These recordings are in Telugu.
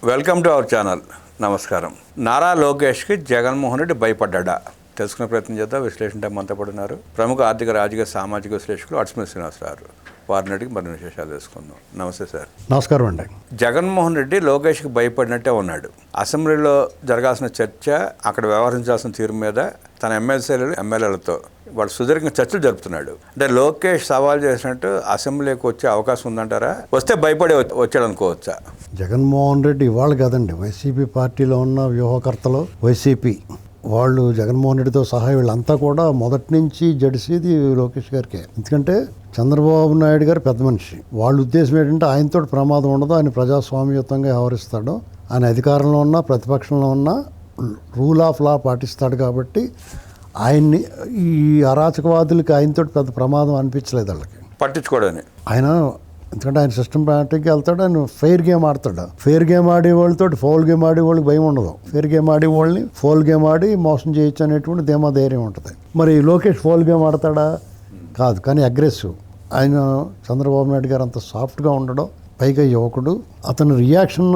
Welcome to our channel. నమస్కారం. నారా లోకేష్కి జగన్మోహన్ రెడ్డి భయపడ్డా తెలుసుకునే ప్రయత్నం చేద్దాం. విశ్లేషణ టైం అంతా పడున్నారు ప్రముఖ ఆర్థిక రాజకీయ సామాజిక విశ్లేషకులు అడ్స్మిత్ శ్రీనివాసరావు. వారిని అడిగి మరిన్ని విశేషాలు తెలుసుకుందాం. నమస్తే సార్. నమస్కారం అండి. జగన్మోహన్ రెడ్డి లోకేష్కి భయపడినట్టే ఉన్నాడు. అసెంబ్లీలో జరగాల్సిన చర్చ, అక్కడ వ్యవహరించాల్సిన తీరు మీద తన ఎమ్మెల్యేలతో వాడు సుదీర్ఘంగా చర్చలు జరుపుతున్నాడు. అంటే లోకేష్ సవాల్ చేసినట్టు అసెంబ్లీకి వచ్చే అవకాశం ఉందంటారా? వస్తే భయపడి వచ్చాడు అనుకోవచ్చా? జగన్మోహన్ రెడ్డి ఇవాళ కదండి, వైసీపీ పార్టీలో ఉన్న వ్యూహకర్తలు వైసీపీ వాళ్ళు జగన్మోహన్ రెడ్డితో సహా వీళ్ళంతా కూడా మొదటి నుంచి జడిసేది లోకేష్ గారికి. ఎందుకంటే చంద్రబాబు నాయుడు గారు పెద్ద మనిషి. వాళ్ళ ఉద్దేశం ఏంటంటే ఆయనతో ప్రమాదం ఉండదు, ఆయన ప్రజాస్వామ్యయుతంగా వ్యవహరిస్తాడు, ఆయన అధికారంలో ఉన్నా ప్రతిపక్షంలో ఉన్నా రూల్ ఆఫ్ లా పాటిస్తాడు. కాబట్టి ఆయన్ని ఈ అరాచకవాదులకి ఆయనతో పెద్ద ప్రమాదం అనిపించలేదు వాళ్ళకి పట్టించుకోవడానికి. ఆయన ఎందుకంటే ఆయన సిస్టమేటిక్గా వెళ్తాడు, ఆయన ఫెయిర్ గేమ్ ఆడతాడు. ఫెయిర్ గేమ్ ఆడే వాళ్ళతో ఫౌల్ గేమ్ ఆడే వాళ్ళకి భయం ఉండదు. ఫెయిర్ గేమ్ ఆడే వాళ్ళని ఫౌల్ గేమ్ ఆడి మోసం చేయొచ్చు అనేటువంటి ధీమా ధైర్యం ఉంటుంది. మరి లోకేష్ ఫౌల్ గేమ్ ఆడతాడా? కాదు. కానీ అగ్రెసివ్. ఆయన చంద్రబాబు నాయుడు గారు అంత సాఫ్ట్గా ఉండడం, పైగా యువకుడు. అతని రియాక్షన్,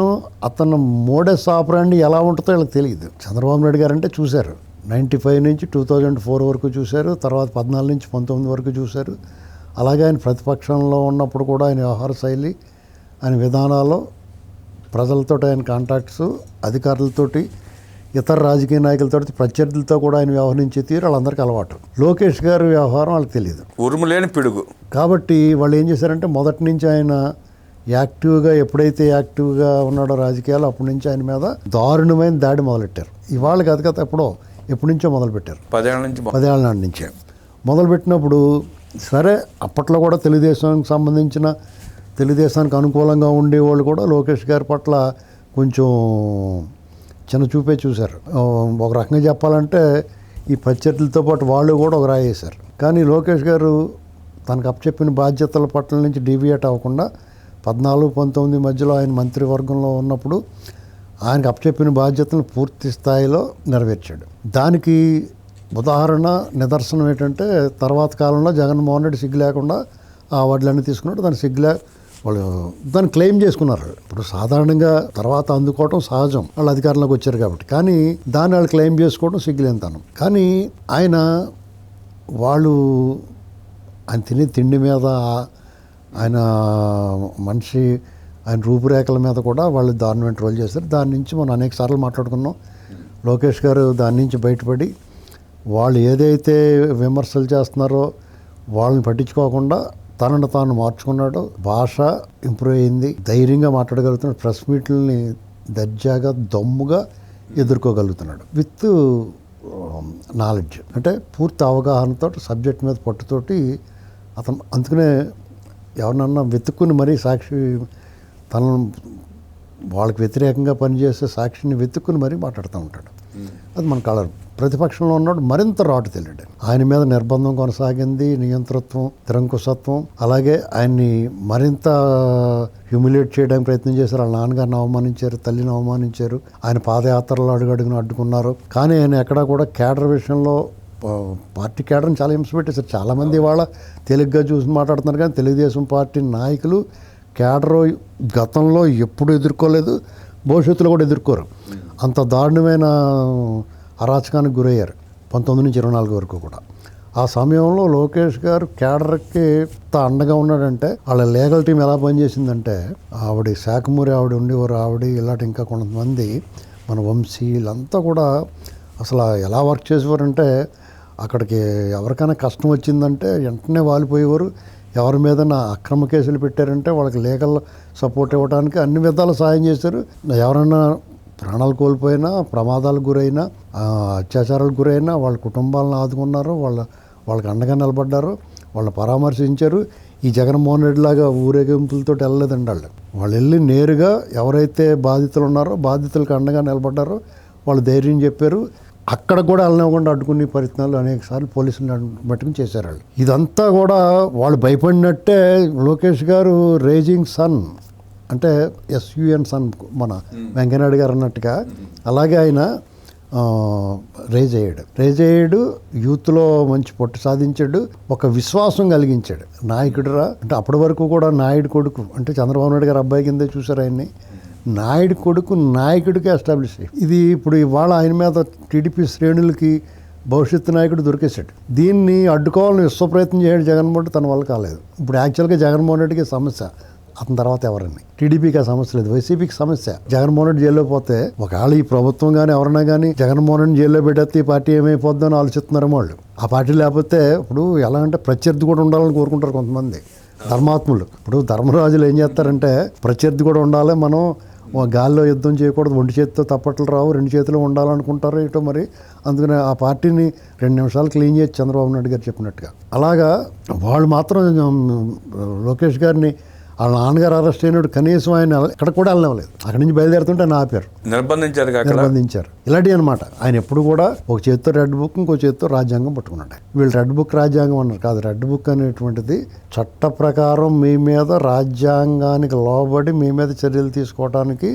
అతను మోడస్ ఆపరాండి ఎలా ఉంటుందో వీళ్ళకి తెలియదు. చంద్రబాబు నాయుడు గారు అంటే చూశారు, 95 నుంచి 2004 వరకు చూశారు, తర్వాత 14 నుంచి 19 వరకు చూశారు. అలాగే ఆయన ప్రతిపక్షంలో ఉన్నప్పుడు కూడా ఆయన వ్యవహార శైలి, ఆయన విధానాలు, ప్రజలతో ఆయన కాంటాక్ట్స్, అధికారులతోటి, ఇతర రాజకీయ నాయకులతో, ప్రత్యర్థులతో కూడా ఆయన వ్యవహరించే తీరు వాళ్ళందరికీ అలవాటు. లోకేష్ గారి వ్యవహారం వాళ్ళకి తెలియదు, ఉరుములేని పిడుగు. కాబట్టి వాళ్ళు ఏం చేశారంటే మొదటి నుంచి ఆయన యాక్టివ్గా, ఎప్పుడైతే యాక్టివ్గా ఉన్నాడో రాజకీయాలు, అప్పటి నుంచి ఆయన మీద దారుణమైన దాడి మొదలెట్టారు. ఇవాళ కాదు కదా, ఎప్పటి నుంచో మొదలుపెట్టారు. 10 ఏళ్ళ నాటి నుంచే మొదలుపెట్టినప్పుడు సరే, అప్పట్లో కూడా తెలుగుదేశానికి అనుకూలంగా ఉండేవాళ్ళు కూడా లోకేష్ గారి పట్ల కొంచెం చిన్న చూపే చూశారు. ఒక రకంగా చెప్పాలంటే ఈ ప్రత్యర్థులతో పాటు వాళ్ళు కూడా ఒక రాయి వేశారు. కానీ లోకేష్ గారు తనకు అప్పచెప్పిన బాధ్యతల పట్ల నుంచి డీవియేట్ అవ్వకుండా 14-19 మధ్యలో ఆయన మంత్రివర్గంలో ఉన్నప్పుడు ఆయనకు అప్పచెప్పిన బాధ్యతలను పూర్తి స్థాయిలో నెరవేర్చాడు. దానికి ఉదాహరణ, నిదర్శనం ఏంటంటే తర్వాత కాలంలో జగన్మోహన్ రెడ్డి సిగ్గు లేకుండా ఆ వడ్లన్నీ తీసుకున్నాడు. వాళ్ళు దాన్ని క్లెయిమ్ చేసుకున్నారు. ఇప్పుడు సాధారణంగా తర్వాత అందుకోవటం సహజం, వాళ్ళు అధికారంలోకి వచ్చారు కాబట్టి. కానీ దాన్ని వాళ్ళు క్లెయిమ్ చేసుకోవడం సిగ్గులేనితనం. కానీ ఆయన తినే తిండి మీద, ఆయన మనిషి, ఆయన రూపురేఖల మీద కూడా వాళ్ళు దారుణమైన ట్రోల్ చేశారు. దాని నుంచి మనం అనేక సార్లు మాట్లాడుకున్నాం. లోకేష్ గారు దాని నుంచి బయటపడి వాళ్ళు ఏదైతే విమర్శలు చేస్తున్నారో వాళ్ళని పట్టించుకోకుండా తనను తాను మార్చుకున్నాడు. భాష ఇంప్రూవ్ అయింది, ధైర్యంగా మాట్లాడగలుగుతున్నాడు, ప్రెస్ మీట్లని దర్జాగా దమ్ముగా ఎదుర్కోగలుగుతున్నాడు విత్ నాలెడ్జ్. అంటే పూర్తి అవగాహనతో, సబ్జెక్ట్ మీద పట్టుతోటి అతను. అందుకనే ఎవరినన్నా వెతుక్కుని మరీ సాక్షి, తనను వాళ్ళకి వ్యతిరేకంగా పనిచేసే సాక్షిని వెతుక్కుని మరీ మాట్లాడుతూ ఉంటాడు. అది మన కలర్. ప్రతిపక్షంలో ఉన్నాడు మరింత రాటు తెలియడు. ఆయన మీద నిర్బంధం కొనసాగింది, నియంతృత్వం, నిరంకుశత్వం. అలాగే ఆయన్ని మరింత హ్యూమిలేట్ చేయడానికి ప్రయత్నం చేశారు. వాళ్ళ నాన్నగారిని అవమానించారు, తల్లిని అవమానించారు, ఆయన పాదయాత్రలో అడుగడుగున అడ్డుకున్నారు. కానీ ఆయన ఎక్కడా కూడా కేడర్ విషయంలో, పార్టీ కేడర్ని చాలా హింస పెట్టేశారు. చాలామంది వాళ్ళ తెలుగుగా చూసి మాట్లాడుతున్నారు, కానీ తెలుగుదేశం పార్టీ నాయకులు కేడర్ గతంలో ఎప్పుడు ఎదుర్కోలేదు, భవిష్యత్తులో కూడా ఎదుర్కోరు. అంత దారుణమైన అరాచకానికి గురయ్యారు 19 నుంచి 24 వరకు కూడా. ఆ సమయంలో లోకేష్ గారు కేడర్కి ఎంత అండగా ఉన్నాడంటే, వాళ్ళ లీగల్ టీం ఎలా పనిచేసిందంటే, ఆవిడ శాఖమూరి ఆవిడ ఉండేవారు, ఆవిడ ఇలాంటి ఇంకా కొంతమంది మన వంశీ వీళ్ళంతా కూడా అసలు ఎలా వర్క్ చేసేవారంటే, అక్కడికి ఎవరికైనా కష్టం వచ్చిందంటే వెంటనే వాలిపోయేవారు. ఎవరి మీద అక్రమ కేసులు పెట్టారంటే వాళ్ళకి లీగల్ సపోర్ట్ ఇవ్వడానికి అన్ని విధాలు సాయం చేశారు. ఎవరైనా ప్రాణాలు కోల్పోయినా, ప్రమాదాలకు గురైనా, అత్యాచారాలకు గురైనా వాళ్ళ కుటుంబాలను ఆదుకున్నారు, వాళ్ళకి అండగా నిలబడ్డారు, వాళ్ళని పరామర్శించారు. ఈ జగన్మోహన్ రెడ్డి లాగా ఊరేగింపులతో వెళ్ళలేదండి. వాళ్ళు వెళ్ళి నేరుగా ఎవరైతే బాధితులు ఉన్నారో బాధితులకు అండగా నిలబడ్డారో వాళ్ళు ధైర్యం చెప్పారు. అక్కడ కూడా వెళ్ళనివ్వకుండా అడ్డుకునే ప్రయత్నాలు అనేక సార్లు పోలీసులు పట్టుకుని చేశారు వాళ్ళు. ఇదంతా కూడా వాళ్ళు భయపడినట్టే. లోకేష్ గారు రేజింగ్ సన్, అంటే SUN సన్, మన వెంకయ్యనాయుడు గారు అన్నట్టుగా అలాగే ఆయన రేజ్ అయ్యాడు. యూత్లో మంచి పట్టు సాధించాడు, ఒక విశ్వాసం కలిగించాడు. నాయకుడురా అంటే అప్పటి వరకు కూడా నాయుడు కొడుకు అంటే చంద్రబాబు నాయుడు గారు అబ్బాయి కిందే చూశారు ఆయన్ని. నాయుడు కొడుకు నాయకుడికి ఎస్టాబ్లిష్ అయ్యి ఇది ఇప్పుడు ఇవాళ ఆయన మీద టీడీపీ శ్రేణులకి భవిష్యత్తు నాయకుడు దొరికేశాడు. దీన్ని అడ్డుకోవాలని విశ్వ ప్రయత్నం చేయడం జగన్మోహన్ రెడ్డి తన వల్ల కాలేదు. ఇప్పుడు యాక్చువల్గా జగన్మోహన్ రెడ్డికి సమస్య అతని తర్వాత ఎవరండి? టీడీపీకి ఆ సమస్య లేదు, వైసీపీకి సమస్య. జగన్మోహన్ రెడ్డి జైల్లో పోతే ఒకవేళ ఈ ప్రభుత్వం కానీ ఎవరైనా కానీ జగన్మోహన్ రెడ్డి జైల్లో పెట్టేస్తే ఈ పార్టీ ఏమైపోద్దని ఆలోచిస్తున్నారు వాళ్ళు. ఆ పార్టీ లేకపోతే ఇప్పుడు ఎలా అంటే ప్రత్యర్థి కూడా ఉండాలని కోరుకుంటారు కొంతమంది ధర్మాత్ములు. ఇప్పుడు ధర్మరాజులు ఏం చేస్తారంటే ప్రత్యర్థి కూడా ఉండాలి, మనం గాల్లో యుద్ధం చేయకూడదు, ఒంటి చేతితో తప్పట్లు రావు, రెండు చేతులు ఉండాలనుకుంటారు ఏటో మరి. అందుకని ఆ పార్టీని 2 నిమిషాలు క్లీన్ చేసి చంద్రబాబు నాయుడు గారు చెప్పినట్టుగా అలాగా వాళ్ళు మాత్రం లోకేష్ గారిని వాళ్ళ నాన్నగారు అరెస్ట్ అయినప్పుడు కనీసం ఆయన ఎక్కడ కూడా వెళ్ళలేదు. అక్కడి నుంచి బయలుదేరుతుంటే ఆయన ఆపారు, నిర్బంధించారు. ఇలాంటివి అనమాట. ఆయన ఎప్పుడు కూడా ఒక చేతితో రెడ్ బుక్, ఇంకో చేతితో రాజ్యాంగం పట్టుకున్నాడు. వీళ్ళు రెడ్ బుక్ రాజ్యాంగం అన్నారు, కాదు. రెడ్ బుక్ అనేటువంటిది చట్ట ప్రకారం మీ మీద రాజ్యాంగానికి లోబడి మీ మీద చర్యలు తీసుకోవడానికి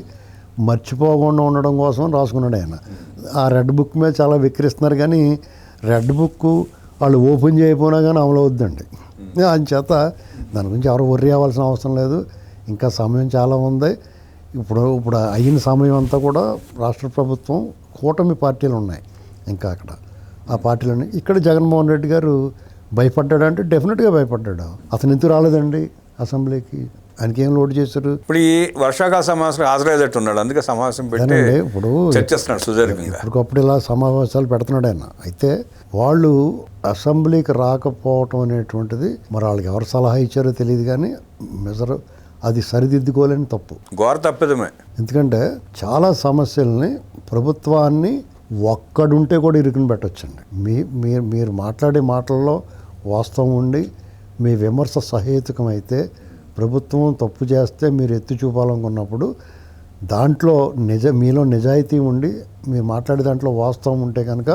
మర్చిపోకుండా ఉండడం కోసం రాసుకున్నాడు ఆయన. ఆ రెడ్ బుక్ మీద చాలా విక్రిస్తున్నారు, కానీ రెడ్ బుక్ వాళ్ళు ఓపెన్ చేయకపోయినా కానీ అమలు అవుద్దండి. అందుచేత దాని గురించి ఎవరు వర్రీ అవ్వాల్సిన అవసరం లేదు. ఇంకా సమయం చాలా ఉంది. ఇప్పుడు అయిన సమయం అంతా కూడా రాష్ట్ర ప్రభుత్వం కూటమి పార్టీలు ఉన్నాయి. ఇంకా అక్కడ ఆ పార్టీలు ఇక్కడ జగన్మోహన్ రెడ్డి గారు భయపడ్డాడంటే డెఫినెట్గా భయపడ్డాడు. అతను ఎందుకు రాలేదండి అసెంబ్లీకి? ఆయనకి ఏం లోడ్ చేశారు? ఇప్పుడు ఈ వర్షాకాల సమావేశం హాజరయ్యేటట్టు ఉన్నాడు, అందుకే సమావేశం పెట్టి ఇప్పుడు చర్చిస్తున్నాడు సుదీర్ఘంగా. ఇప్పటికప్పుడు ఇలా సమావేశాలు పెడుతున్నాడు ఆయన. అయితే వాళ్ళు అసెంబ్లీకి రాకపోవటం అనేటువంటిది మరి వాళ్ళకి ఎవరు సలహా ఇచ్చారో తెలియదు, కానీ అది సరిదిద్దుకోలేని తప్పు, ఘోర తప్పిదమే. ఎందుకంటే చాలా సమస్యల్ని ప్రభుత్వాన్ని ఒక్కడుంటే కూడా ఇరుకుని పెట్టొచ్చండి. మీరు మాట్లాడే మాటల్లో వాస్తవం ఉండి మీ విమర్శ సహేతుకమైతే, ప్రభుత్వం తప్పు చేస్తే మీరు ఎత్తి చూపాలనుకున్నప్పుడు దాంట్లో మీలో నిజాయితీ ఉండి మీరు మాట్లాడే దాంట్లో వాస్తవం ఉంటే కనుక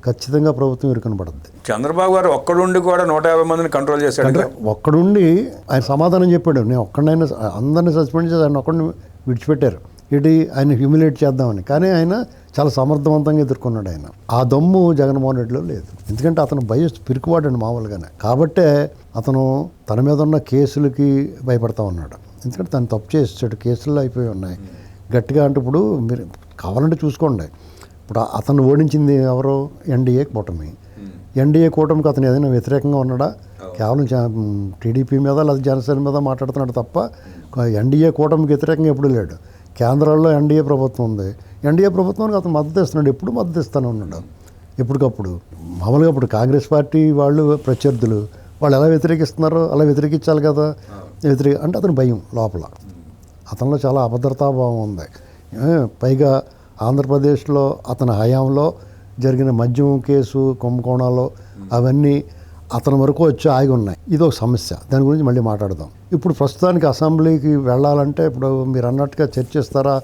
ఖచ్చితంగా ప్రభుత్వం ఇరుకుని పడుతుంది. చంద్రబాబు గారు ఒక్కడుండి కూడా 150 మందిని కంట్రోల్ చేశాడు. ఒక్కడుండి ఆయన సమాధానం చెప్పాడు, నేను ఒక్కడైనా అందరినీ సస్పెండ్ చేసి ఆయన ఒక్కడిని విడిచిపెట్టారు. ఇటు ఆయన హ్యూమిలేట్ చేద్దామని. కానీ ఆయన చాలా సమర్థవంతంగా ఎదుర్కొన్నాడు. ఆయన ఆ దమ్ము జగన్మోహన్ రెడ్డిలో లేదు. ఎందుకంటే అతను పిరికివాడండి మామూలుగానే. కాబట్టే అతను తన మీద ఉన్న కేసులకి భయపడతా ఉన్నాడు. ఎందుకంటే తను తప్పు చేసాడు, కేసుల్లో అయిపోయి ఉన్నాయి గట్టిగా. అంటే ఇప్పుడు మీరు కావాలంటే చూసుకోండి, ఇప్పుడు అతను ఓడించింది ఎవరో? ఎన్డీఏ కూటమి. ఎన్డీఏ కూటమికి అతను ఏదైనా వ్యతిరేకంగా ఉన్నాడా? కేవలం టీడీపీ మీద లేదా జనసేన మీద మాట్లాడుతున్నాడు తప్ప ఎన్డీఏ కూటమికి వ్యతిరేకంగా ఎప్పుడు లేడు. కేంద్రాల్లో ఎన్డీఏ ప్రభుత్వం ఉంది, ఎన్డీఏ ప్రభుత్వానికి అతను మద్దతు ఇస్తున్నాడు, ఎప్పుడు మద్దతు ఇస్తూనే ఉన్నాడు. ఎప్పటికప్పుడు మామూలుగా ఇప్పుడు కాంగ్రెస్ పార్టీ వాళ్ళు ప్రత్యర్థులు వాళ్ళు ఎలా వ్యతిరేకిస్తున్నారో అలా వ్యతిరేకించాలి కదా. అంటే అతను భయం లోపల, అతనిలో చాలా అభద్రతాభావం ఉంది. పైగా ఆంధ్రప్రదేశ్లో అతని హయాంలో జరిగిన మద్యం కేసు, కుంభకోణాలు అవన్నీ అతని వరకు వచ్చి ఆగి ఉన్నాయి. ఇది ఒక సమస్య, దాని గురించి మళ్ళీ మాట్లాడదాం. ఇప్పుడు ప్రస్తుతానికి అసెంబ్లీకి వెళ్ళాలంటే ఇప్పుడు మీరు అన్నట్టుగా చర్చిస్తారా,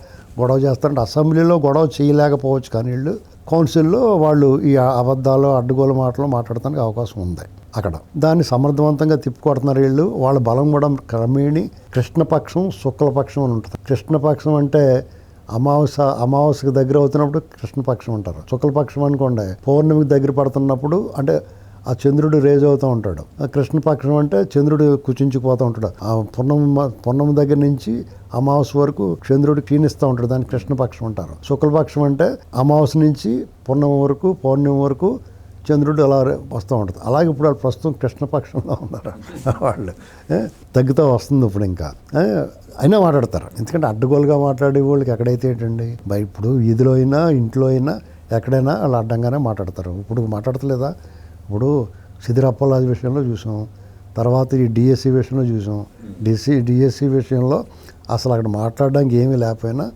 గొడవ చేస్తారంటే అసెంబ్లీలో గొడవ చేయలేకపోవచ్చు, కానీ వీళ్ళు కౌన్సిల్లో వాళ్ళు ఈ అబద్ధాలు అడ్డుగోలు మాటలు మాట్లాడటానికి అవకాశం ఉంది అక్కడ. దాన్ని సమర్థవంతంగా తిప్పుకొడుతున్నారు వీళ్ళు. వాళ్ళ బలం కూడా క్రమేణి కృష్ణపక్షం శుక్లపక్షం అని ఉంటుంది. కృష్ణపక్షం అంటే అమావాస్యకి దగ్గర అవుతున్నప్పుడు కృష్ణపక్షం అంటారు. శుక్లపక్షం అనుకోండి పౌర్ణమికి దగ్గర పడుతున్నప్పుడు, అంటే ఆ చంద్రుడు రేజ్ అవుతూ ఉంటాడు. కృష్ణపక్షం అంటే చంద్రుడు కుచించుకుపోతూ ఉంటాడు. ఆ పున్నమి దగ్గర నుంచి అమావాస్య వరకు చంద్రుడు క్షీణిస్తూ ఉంటాడు, దాన్ని కృష్ణపక్షం అంటారు. శుక్లపక్షం అంటే అమావాస్య నుంచి పౌర్ణమి వరకు చంద్రుడు అలా వస్తూ ఉంటుంది. అలాగే ఇప్పుడు వాళ్ళు ప్రస్తుతం కృష్ణపక్షంలో ఉన్నారు. వాళ్ళు తగ్గుతూ వస్తుంది ఇప్పుడు. ఇంకా అయినా మాట్లాడతారు, ఎందుకంటే అడ్డగోలుగా మాట్లాడే వాళ్ళకి ఎక్కడైతే ఏంటండి, ఇప్పుడు వీధిలో అయినా ఇంట్లో అయినా ఎక్కడైనా వాళ్ళు అడ్డంగానే మాట్లాడతారు. ఇప్పుడు మాట్లాడతలేదా? ఇప్పుడు సిద్ధిరప్పలాజు విషయంలో చూసాం, తర్వాత ఈ డిఎస్సి విషయంలో చూసాం. డిఎస్సి విషయంలో అసలు అక్కడ మాట్లాడడానికి ఏమీ లేకపోయినా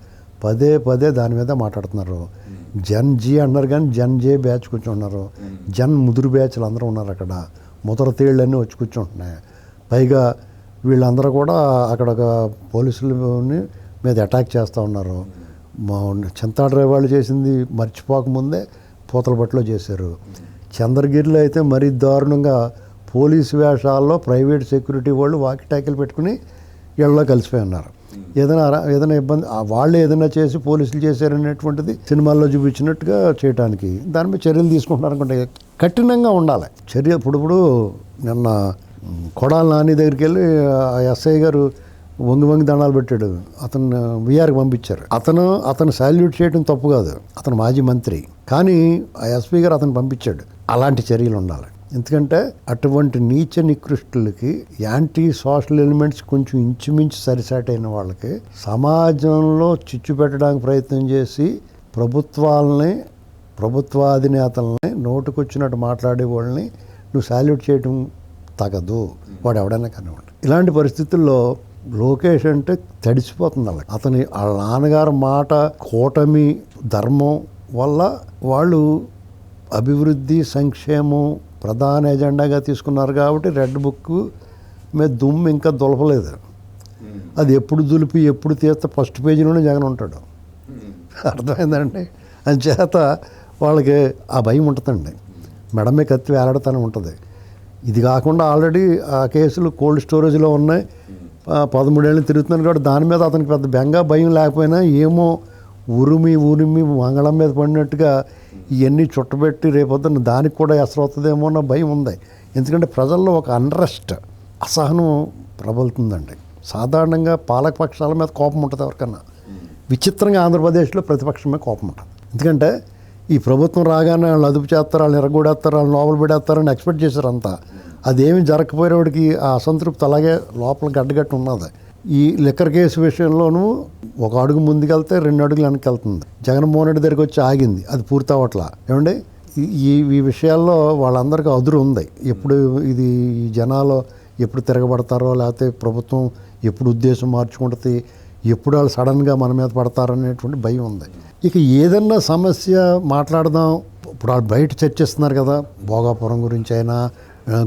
పదే దాని మీద మాట్లాడుతున్నారు. జన్ జీ అన్నారు, కానీ జన్ జే బ్యాచ్ కూర్చుంటున్నారు. జన్ ముదురు బ్యాచ్లు అందరూ ఉన్నారు అక్కడ. ముదరతేళ్ళన్నీ వచ్చి కూర్చుంటున్నాయి. పైగా వీళ్ళందరూ కూడా అక్కడ పోలీసుల మీద అటాక్ చేస్తూ ఉన్నారు. చింతాడ్రై వాళ్ళు చేసింది మర్చిపోకముందే పూతలపట్టులో చేశారు. చంద్రగిరిలో అయితే మరీ దారుణంగా పోలీసు వేషాల్లో ప్రైవేట్ సెక్యూరిటీ వాళ్ళు వాకిటాకీలు పెట్టుకుని ఇళ్లలో కలిసిపోయి ఉన్నారు. ఏదైనా ఇబ్బంది వాళ్ళే ఏదైనా చేసి పోలీసులు చేశారనేటువంటిది సినిమాల్లో చూపించినట్టుగా చేయడానికి దాని మీద చర్యలు తీసుకుంటున్నారు అనుకుంటే కఠినంగా ఉండాలి చర్య. ఇప్పుడు నిన్న కొడాల నాని దగ్గరికి వెళ్ళి ఎస్ఐ గారు వంగి వంగి దండాలు పెట్టాడు. అతను వీఆర్కి పంపించారు. అతను సాల్యూట్ చేయడం తప్పు కాదు, అతను మాజీ మంత్రి. కానీ ఆ ఎస్పీ గారు అతను పంపించాడు. అలాంటి చర్యలు ఉండాలి. ఎందుకంటే అటువంటి నీచ నికృష్టులకి, యాంటీ సోషల్ ఎలిమెంట్స్ కొంచెం ఇంచుమించు సరిసాటైన వాళ్ళకి సమాజంలో చిచ్చు పెట్టడానికి ప్రయత్నం చేసి ప్రభుత్వాధినేతల్ని నోటుకొచ్చినట్టు మాట్లాడే వాళ్ళని నువ్వు సాల్యూట్ చేయడం తగదు, వాడు ఎవడైనా కానివ్వండి. ఇలాంటి పరిస్థితుల్లో లోకేష్ అంటే తడిసిపోతుంది వాళ్ళకి. వాళ్ళ నాన్నగారు మాట, కూటమి ధర్మం వల్ల వాళ్ళు అభివృద్ధి సంక్షేమం ప్రధాన ఎజెండాగా తీసుకున్నారు కాబట్టి రెడ్ బుక్ మీద దుమ్ము ఇంకా దులపలేదు. అది ఎప్పుడు దులిపి ఎప్పుడు తీస్తే ఫస్ట్ పేజీలోనే జగన్ ఉంటాడు. అర్థమైందండి. అంచేత వాళ్ళకి ఆ భయం ఉంటుందండి, మెడమే కత్తి వేలాడతానే ఉంటుంది. ఇది కాకుండా ఆల్రెడీ ఆ కేసులు కోల్డ్ స్టోరేజ్లో ఉన్నాయి, 13 ఏళ్ళు తిరుగుతున్నాను కాబట్టి దాని మీద అతనికి పెద్ద బెంగా భయం లేకపోయినా ఏమో ఉరిమి మంగళం మీద పడినట్టుగా ఇవన్నీ చుట్టబెట్టి రేపొద్దున దానికి కూడా ఎసరు అవుతుందేమో అన్న భయం ఉంది. ఎందుకంటే ప్రజల్లో ఒక అన్రెస్ట్, అసహనం ప్రబలుతుందండి. సాధారణంగా పాలకపక్షాల మీద కోపం ఉంటుంది ఎవరికన్నా. విచిత్రంగా ఆంధ్రప్రదేశ్లో ప్రతిపక్షం మీద కోపం ఉంటుంది. ఎందుకంటే ఈ ప్రభుత్వం రాగానే వాళ్ళు అదుపు చేస్తారు, వాళ్ళని ఎరగొడేస్తారు, వాళ్ళని లోపల పెడేస్తారని ఎక్స్పెక్ట్ చేశారు అంతా. అదేమి జరగకపోయేవాడికి ఆ అసంతృప్తి అలాగే లోపల గడ్డగట్టి ఉన్నది. ఈ లిక్కర్ కేసు విషయంలోనూ ఒక అడుగు ముందుకెళ్తే 2 అడుగులు వెనక్కి వెళ్తుంది. జగన్మోహన్ రెడ్డి దగ్గరికి వచ్చి ఆగింది, అది పూర్తి అవ్వట్లా. ఏమండి, ఈ విషయాల్లో వాళ్ళందరికీ అదురు ఉంది. ఎప్పుడు ఈ జనాలు ఎప్పుడు తిరగబడతారో, లేకపోతే ప్రభుత్వం ఎప్పుడు ఉద్దేశం మార్చుకుంటుంది, ఎప్పుడు వాళ్ళు సడన్గా మన మీద పడతారనేటువంటి భయం ఉంది. ఇక ఏదన్నా సమస్య మాట్లాడదాం, ఇప్పుడు వాళ్ళు బయట చర్చిస్తున్నారు కదా, భోగాపురం గురించి అయినా,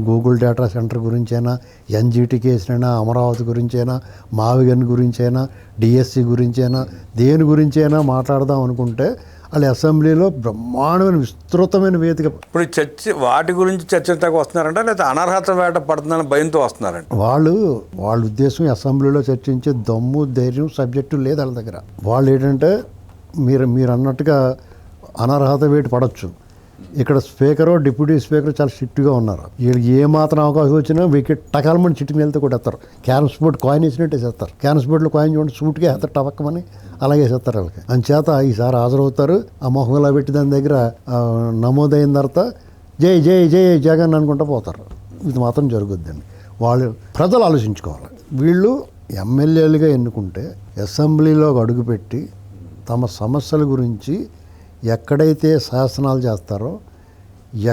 గూగుల్ డేటా సెంటర్ గురించైనా, ఎన్జీటీ కేసునైనా, అమరావతి గురించైనా, మావిగన్ గురించైనా, డిఎస్సి గురించైనా, దేని గురించైనా మాట్లాడదాం అనుకుంటే వాళ్ళు అసెంబ్లీలో బ్రహ్మాండమైన విస్తృతమైన వేదిక. ఇప్పుడు వాటి గురించి చర్చకు వస్తున్నారంట, లేదా అనర్హత వేట పడుతుందని భయంతో వస్తున్నారంట? వాళ్ళ ఉద్దేశం అసెంబ్లీలో చర్చించే దమ్ము ధైర్యం సబ్జెక్టు లేదు వాళ్ళ దగ్గర. వాళ్ళు ఏంటంటే మీరు అన్నట్టుగా అనర్హత వేటు పడవచ్చు. ఇక్కడ స్పీకరు, డిప్యూటీ స్పీకర్ చాలా స్ట్రిక్ట్గా ఉన్నారు. వీళ్ళకి ఏమాత్రం అవకాశం వచ్చినా వికెట్ టకాలమని చిట్టుకుని వెళ్తే కూడా వేస్తారు. క్యారమ్స్ బోర్డు కాయిన్ వేసినట్టు వేసేస్తారు. క్యారమ్స్ బోర్డులో కాయిన్ చూడండి, సూట్గా వేస్తారు, టవక్కమని అలాగే వేసేస్తారు వాళ్ళకి. అంచేత ఈసారి హాజరవుతారు. ఆ మొహంలా పెట్టి దాని దగ్గర నమోదైన తర్వాత జై జై జై జగన్ అనుకుంటూ పోతారు. ఇది మాత్రం జరుగుద్దండి. ప్రజలు ఆలోచించుకోవాలి. వీళ్ళు ఎమ్మెల్యేలుగా ఎన్నుకుంటే అసెంబ్లీలో అడుగుపెట్టి తమ సమస్యల గురించి ఎక్కడైతే శాసనాలు చేస్తారో,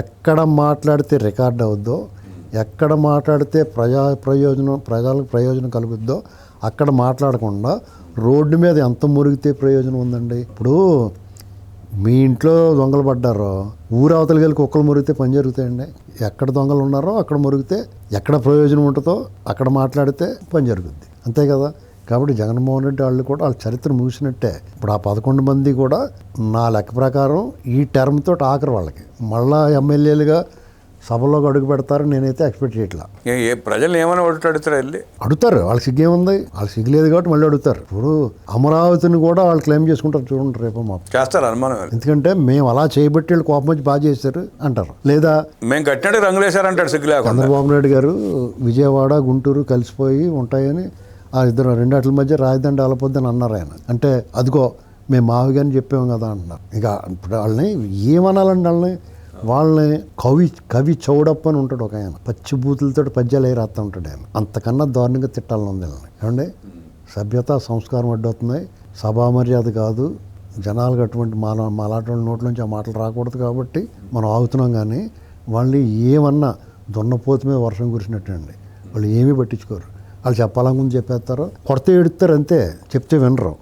ఎక్కడ మాట్లాడితే రికార్డ్ అవుద్దో, ఎక్కడ మాట్లాడితే ప్రజలకు ప్రయోజనం కలుగుద్దో అక్కడ మాట్లాడకుండా రోడ్డు మీద ఎంత మురిగితే ప్రయోజనం ఉందండి. ఇప్పుడు మీ ఇంట్లో దొంగలు పడ్డారో ఊరవతలకి వెళ్ళి కుక్కలు మురిగితే పని జరుగుతాయండి. ఎక్కడ దొంగలు ఉన్నారో అక్కడ మురిగితే, ఎక్కడ ప్రయోజనం ఉంటుందో అక్కడ మాట్లాడితే పని జరుగుద్ది. అంతే కదా. కాబట్టి జగన్మోహన్ రెడ్డి వాళ్ళు కూడా వాళ్ళ చరిత్ర ముగిసినట్టే. ఇప్పుడు ఆ 11 మంది కూడా నా లెక్క ప్రకారం ఈ టర్మ్తో ఆఖరు వాళ్ళకి మళ్ళా ఎమ్మెల్యేలుగా సభలోకి అడుగు పెడతారని నేనైతే ఎక్స్పెక్ట్ చేయట్లా. ప్రజలు ఏమైనా అడుగుతారు, వెళ్ళి అడుగుతారు. వాళ్ళకి సిగ్గేముంది, వాళ్ళకి సిగ్గులేదు కాబట్టి మళ్ళీ అడుగుతారు. ఇప్పుడు అమరావతిని కూడా వాళ్ళు క్లెయిమ్ చేసుకుంటారు, చూడండి రేపు మాకు చేస్తారు అనుమానం. ఎందుకంటే మేము అలా చేయబట్టి వాళ్ళు కోపం వచ్చి బాగా చేశారు అంటారు. లేదా మేము కట్టినట్టు రంగులేశారంటాడు సిగ్గులే. చంద్రబాబు నాయుడు గారు విజయవాడ గుంటూరు కలిసిపోయి ఉంటాయని ఆ ఇద్దరు రెండాట్ల మధ్య రాజధాని డెవలప్ అన్నారు ఆయన. అంటే అదిగో మేము మావిగాని చెప్పాము కదా అంటున్నారు. ఇక ఇప్పుడు వాళ్ళని ఏమనాలండి, వాళ్ళని కవి చౌడప్ప అని ఉంటాడు ఒక ఆయన, పచ్చి బూతులతో పద్యాలు అయి రాస్తా ఉంటాడు ఆయన. అంతకన్నా దారుణంగా తిట్టాలని ఉంది వాళ్ళని. ఏమండి, సభ్యత సంస్కారం అడ్డవుతున్నాయి, సభా మర్యాద కాదు, జనాలకు అటువంటి మాలాంటి వాళ్ళ నోట్ల నుంచి ఆ మాటలు రాకూడదు కాబట్టి మనం ఆగుతున్నాం. కానీ వాళ్ళని ఏమన్నా దున్నపోతు మీద వర్షం కురిసినట్టు అండి. వాళ్ళు ఏమీ పట్టించుకోరు. వాళ్ళు చెప్పాలనుకుని చెప్పేస్తారు, కొడితే ఎడుతారు అంతే, చెప్తే వినరు.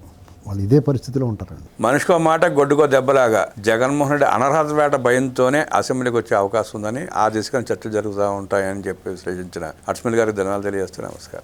వాళ్ళు ఇదే పరిస్థితిలో ఉంటారండి. మనిషికో మాట గొడ్డుకో దెబ్బలాగా జగన్మోహన్ రెడ్డి అనర్హత వేట భయంతోనే అసెంబ్లీకి వచ్చే అవకాశం ఉందని, ఆ దిశగా చర్చలు జరుగుతూ ఉంటాయని చెప్పి విశ్లేషించిన అర్స్మిల్ గారికి ధన్యవాదాలు తెలియజేస్తున్నాను. నమస్కారం.